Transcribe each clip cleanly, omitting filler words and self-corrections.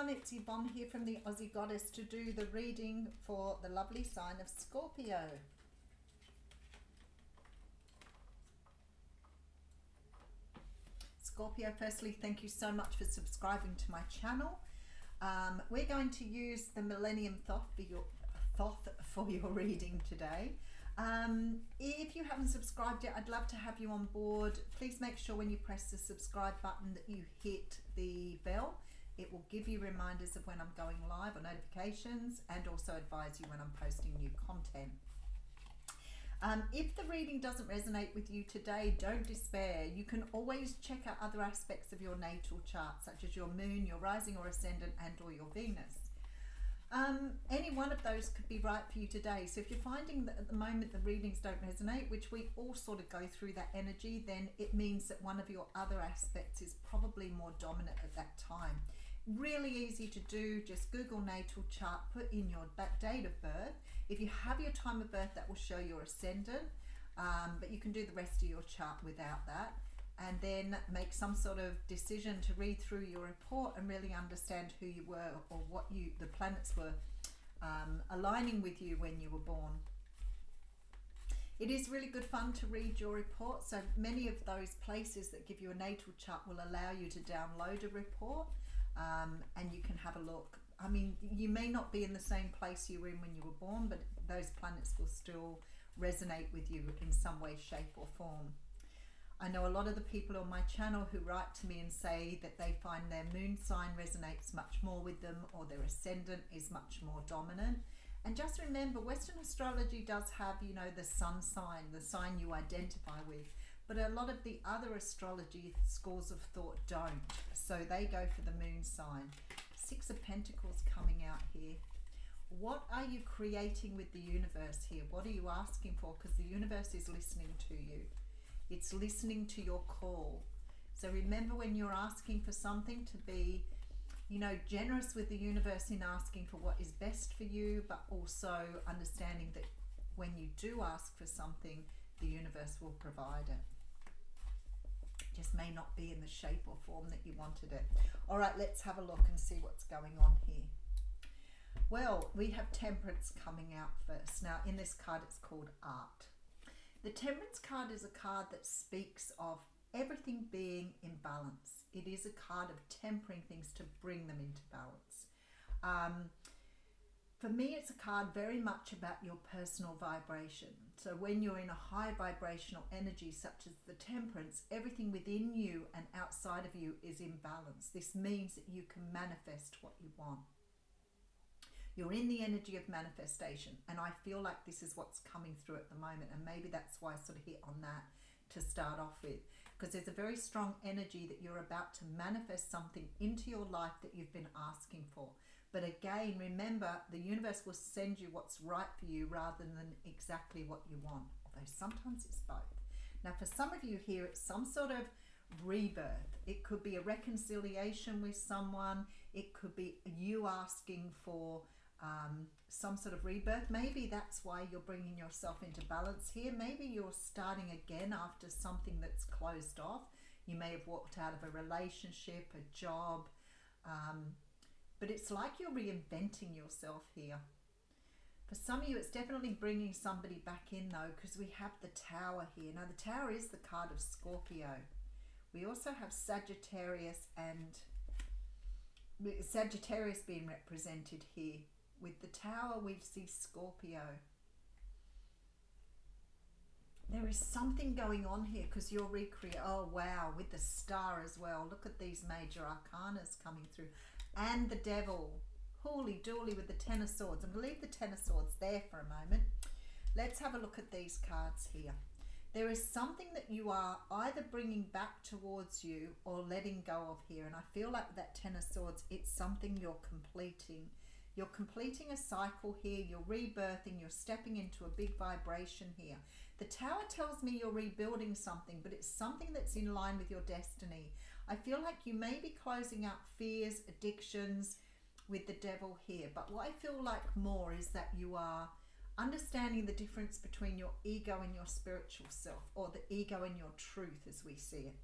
it's Yvonne here from the Aussie Goddess to do the reading for the lovely sign of Scorpio. Scorpio, firstly, thank you so much for subscribing to my channel. We're going to use the Millennium Thoth for your reading today. If you haven't subscribed yet, I'd love to have you on board. Please make sure when you press the subscribe button that you hit the bell. It will give you reminders of when I'm going live or notifications, and also advise you when I'm posting new content. If the reading doesn't resonate with you today, don't despair. You can always check out other aspects of your natal chart, such as your moon, your rising or ascendant, and or your Venus. Any one of those could be right for you today. So if you're finding that at the moment the readings don't resonate, which we all sort of go through that energy, then it means that one of your other aspects is probably more dominant at that time. Really easy to do. Just Google natal chart, put in your date of birth. If you have your time of birth, that will show your ascendant, but you can do the rest of your chart without that, and then make some sort of decision to read through your report and really understand who you were, or what the planets were aligning with you when you were born. It is really good fun to read your report. So many of those places that give you a natal chart will allow you to download a report, and you can have a look. I mean, you may not be in the same place you were in when you were born, but those planets will still resonate with you in some way, shape or form. I know a lot of the people on my channel who write to me and say that they find their moon sign resonates much more with them, or their ascendant is much more dominant. And just remember, Western astrology does have, you know, the sun sign, the sign you identify with, but a lot of the other astrology schools of thought don't. So they go for the moon sign. Six of Pentacles coming out here. What are you creating with the universe here? What are you asking for? Because the universe is listening to you. It's listening to your call. So remember, when you're asking for something, to be, you know, generous with the universe in asking for what is best for you, but also understanding that when you do ask for something, the universe will provide it. Just may not be in the shape or form that you wanted it. All right, let's have a look and see what's going on here. Well, we have Temperance coming out first. Now, in this card, it's called Art. The Temperance card is a card that speaks of everything being in balance. It is a card of tempering things to bring them into balance. For me, it's a card very much about your personal vibration. So when you're in a high vibrational energy, such as the Temperance, everything within you and outside of you is in balance. This means that you can manifest what you want. You're in the energy of manifestation, and I feel like this is what's coming through at the moment, and maybe that's why I sort of hit on that to start off with, because there's a very strong energy that you're about to manifest something into your life that you've been asking for. But again, remember, the universe will send you what's right for you rather than exactly what you want, although sometimes it's both. Now, for some of you here, it's some sort of rebirth. It could be a reconciliation with someone. It could be you asking for some sort of rebirth. Maybe that's why you're bringing yourself into balance here. Maybe you're starting again after something that's closed off. You may have walked out of a relationship, a job, but it's like you're reinventing yourself here. For some of you, it's definitely bringing somebody back in though, because we have the Tower here. Now, the Tower is the card of Scorpio. We also have Sagittarius being represented here. With the Tower, we see Scorpio. There is something going on here because you're recreating. Oh, wow, with the Star as well. Look at these major arcanas coming through. And the Devil. Holy dooly with the Ten of Swords. I'm going to leave the Ten of Swords there for a moment. Let's have a look at these cards here. There is something that you are either bringing back towards you or letting go of here. And I feel like that Ten of Swords, it's something you're completing. You're completing a cycle here. You're rebirthing. You're stepping into a big vibration here. The Tower tells me you're rebuilding something, but it's something that's in line with your destiny. I feel like you may be closing out fears, addictions with the Devil here. But what I feel like more is that you are understanding the difference between your ego and your spiritual self, or the ego and your truth as we see it.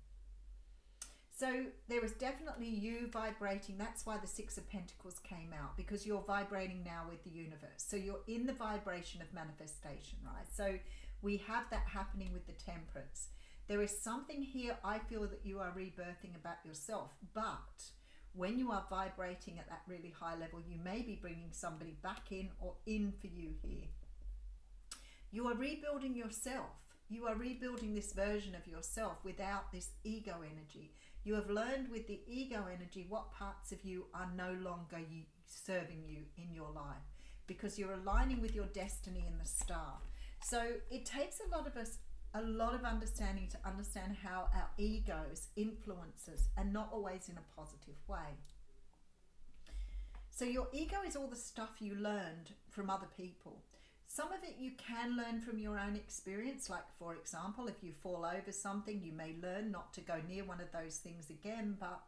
So there is definitely you vibrating. That's why the Six of Pentacles came out, because you're vibrating now with the universe. So you're in the vibration of manifestation, right? So we have that happening with the Temperance. There is something here, I feel, that you are rebirthing about yourself. But when you are vibrating at that really high level, you may be bringing somebody back in or in for you here. You are rebuilding yourself. You are rebuilding this version of yourself without this ego energy. You have learned with the ego energy what parts of you are no longer serving you in your life, because you're aligning with your destiny in the star. So it takes a lot of understanding to understand how our egos influence us, and not always in a positive way. So your ego is all the stuff you learned from other people. Some of it you can learn from your own experience, like for example, if you fall over something, you may learn not to go near one of those things again, but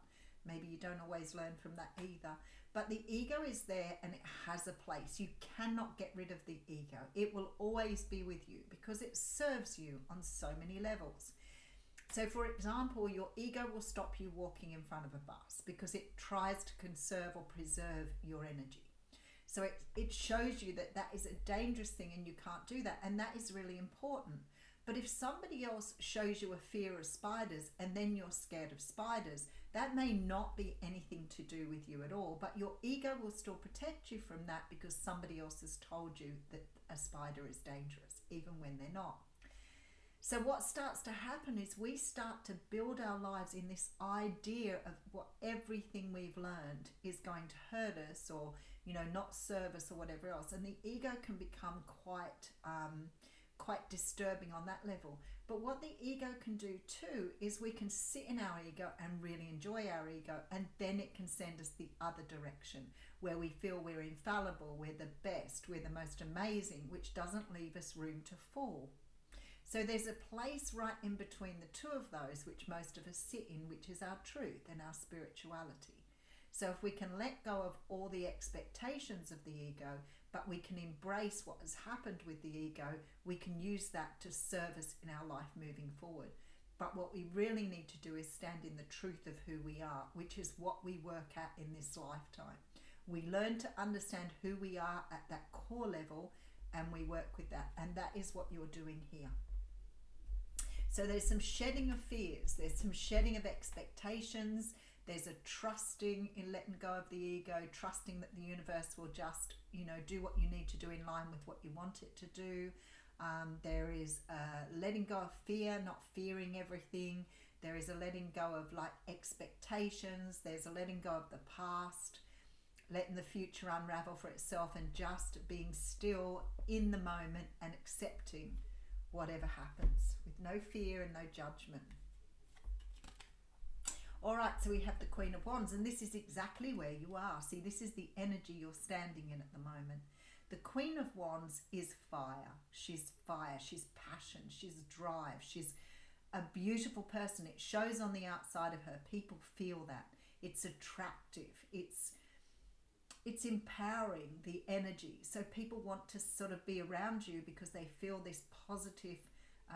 maybe you don't always learn from that either. But the ego is there and it has a place. You cannot get rid of the ego. It will always be with you because it serves you on so many levels. So for example, your ego will stop you walking in front of a bus because it tries to conserve or preserve your energy. So it shows you that that is a dangerous thing and you can't do that. And that is really important. But if somebody else shows you a fear of spiders and then you're scared of spiders, that may not be anything to do with you at all. But your ego will still protect you from that because somebody else has told you that a spider is dangerous, even when they're not. So what starts to happen is we start to build our lives in this idea of what everything we've learned is going to hurt us or, not serve us or whatever else. And the ego can become quite disturbing on that level. But what the ego can do too is we can sit in our ego and really enjoy our ego, and then it can send us the other direction where we feel we're infallible, we're the best, we're the most amazing, which doesn't leave us room to fall. So there's a place right in between the two of those which most of us sit in, which is our truth and our spirituality. So if we can let go of all the expectations of the ego, but we can embrace what has happened with the ego, we can use that to serve us in our life moving forward. But what we really need to do is stand in the truth of who we are, which is what we work at in this lifetime. We learn to understand who we are at that core level, and we work with that. And that is what you're doing here. So there's some shedding of fears, there's some shedding of expectations, there's a trusting in letting go of the ego, trusting that the universe will just, do what you need to do in line with what you want it to do. There is letting go of fear, not fearing everything. There is a letting go of expectations. There's a letting go of the past, letting the future unravel for itself, and just being still in the moment and accepting whatever happens with no fear and no judgment. All right, so we have the Queen of Wands, and this is exactly where you are. See, this is the energy you're standing in at the moment. The Queen of Wands is fire. She's passion, she's drive, she's a beautiful person. It shows on the outside of her. People feel that. It's attractive. It's empowering, the energy. So people want to sort of be around you because they feel this positive,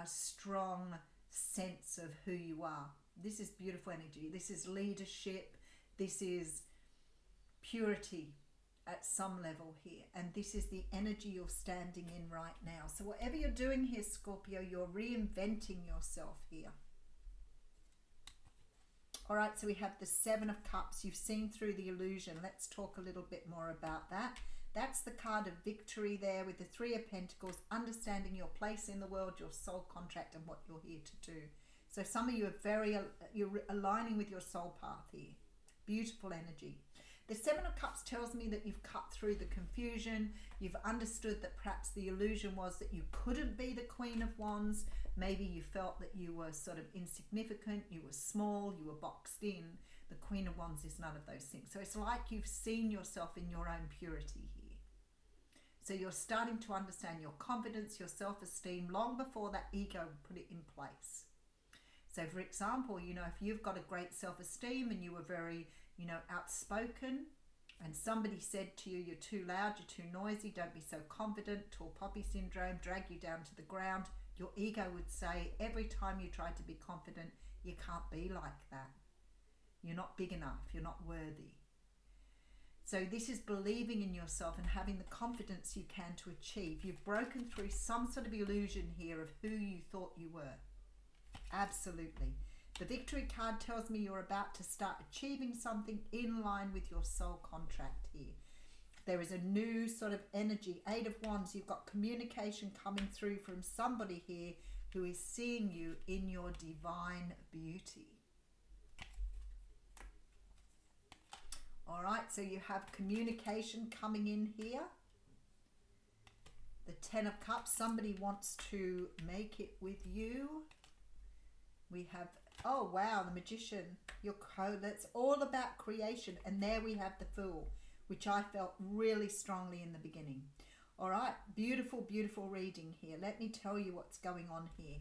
strong sense of who you are. This is beautiful energy. This is leadership. This is purity at some level here. And this is the energy you're standing in right now. So whatever you're doing here, Scorpio, you're reinventing yourself here. All right, so we have the Seven of Cups. You've seen through the illusion. Let's talk a little bit more about that. That's the card of victory there with the Three of Pentacles, understanding your place in the world, your soul contract, and what you're here to do. So some of you are you're aligning with your soul path here. Beautiful energy. The Seven of Cups tells me that you've cut through the confusion. You've understood that perhaps the illusion was that you couldn't be the Queen of Wands. Maybe you felt that you were sort of insignificant, you were small, you were boxed in. The Queen of Wands is none of those things. So it's like you've seen yourself in your own purity here. So you're starting to understand your confidence, your self-esteem, long before that ego put it in place. So for example, if you've got a great self-esteem and you were very, outspoken, and somebody said to you, you're too loud, you're too noisy, don't be so confident, tall poppy syndrome, drag you down to the ground, your ego would say every time you try to be confident, you can't be like that. You're not big enough. You're not worthy. So this is believing in yourself and having the confidence you can to achieve. You've broken through some sort of illusion here of who you thought you were. Absolutely. The victory card tells me you're about to start achieving something in line with your soul contract here. There is a new sort of energy. 8 of Wands, you've got communication coming through from somebody here who is seeing you in your divine beauty. All right, so you have communication coming in here. The 10 of Cups, somebody wants to make it with you. We have, oh wow, the Magician, that's all about creation. And there we have the Fool, which I felt really strongly in the beginning. All right, beautiful, beautiful reading here. Let me tell you what's going on here.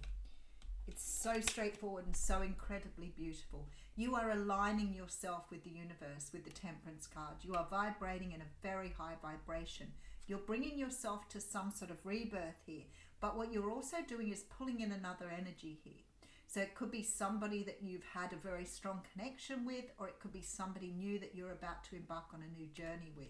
It's so straightforward and so incredibly beautiful. You are aligning yourself with the universe, with the Temperance card. You are vibrating in a very high vibration. You're bringing yourself to some sort of rebirth here. But what you're also doing is pulling in another energy here. So it could be somebody that you've had a very strong connection with, or it could be somebody new that you're about to embark on a new journey with.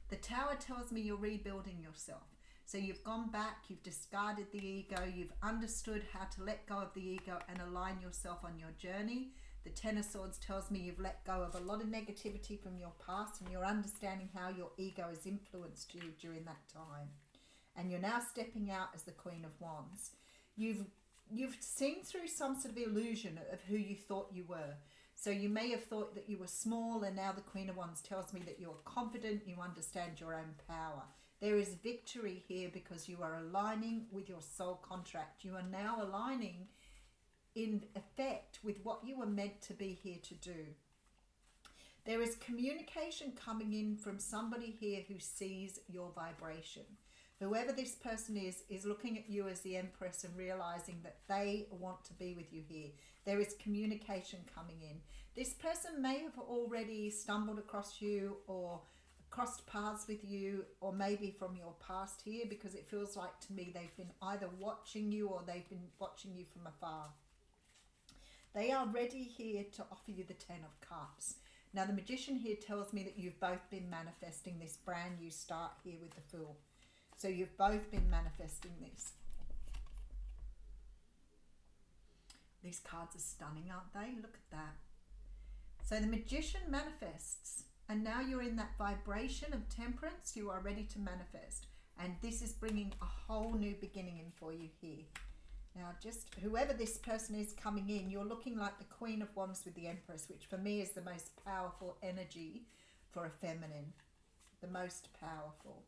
The Tower tells me you're rebuilding yourself. So you've gone back, you've discarded the ego, you've understood how to let go of the ego and align yourself on your journey. The Ten of Swords tells me you've let go of a lot of negativity from your past and you're understanding how your ego has influenced you during that time. And you're now stepping out as the Queen of Wands. You've seen through some sort of illusion of who you thought you were. So you may have thought that you were small, and now the Queen of Wands tells me that you're confident, you understand your own power. There is victory here because you are aligning with your soul contract. You are now aligning in effect with what you were meant to be here to do. There is communication coming in from somebody here who sees your vibration. Whoever this person is looking at you as the Empress and realizing that they want to be with you here. There is communication coming in. This person may have already stumbled across you or crossed paths with you, or maybe from your past here, because it feels like to me they've been either watching you or they've been watching you from afar. They are ready here to offer you the 10 of Cups. Now the Magician here tells me that you've both been manifesting this brand new start here with the Fool. So you've both been manifesting this. These cards are stunning, aren't they? Look at that. So the Magician manifests, and now you're in that vibration of Temperance. You are ready to manifest, and this is bringing a whole new beginning in for you here. Now, just whoever this person is coming in, you're looking like the Queen of Wands with the Empress, which for me is the most powerful energy for a feminine. The most powerful.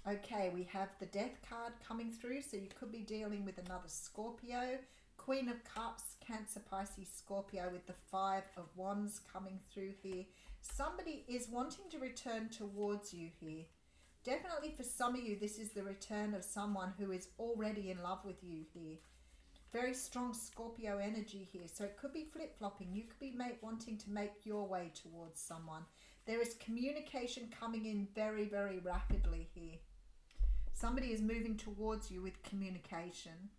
Okay, we have the Death card coming through, so you could be dealing with another Scorpio. Queen of Cups, Cancer, Pisces, Scorpio with the 5 of Wands coming through here. Somebody is wanting to return towards you here. Definitely for some of you, this is the return of someone who is already in love with you here. Very strong Scorpio energy here. So it could be flip-flopping. You could be wanting to make your way towards someone. There is communication coming in very, very rapidly here. Somebody is moving towards you with communication.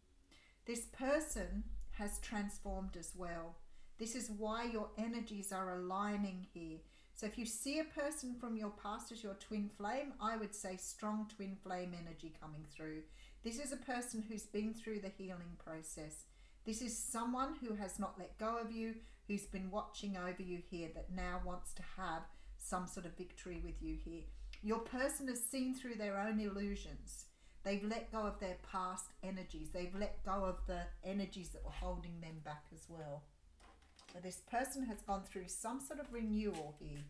This person has transformed as well. This is why your energies are aligning here. So if you see a person from your past as your twin flame, I would say strong twin flame energy coming through. This is a person who's been through the healing process. This is someone who has not let go of you, who's been watching over you here, that now wants to have some sort of victory with you here. Your person has seen through their own illusions. They've let go of their past energies. They've let go of the energies that were holding them back as well. So this person has gone through some sort of renewal here.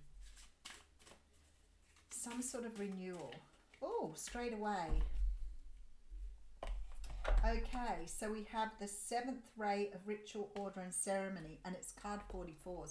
Some sort of renewal. Oh, straight away. Okay, so we have the 7th ray of ritual, order and ceremony, and it's card 44.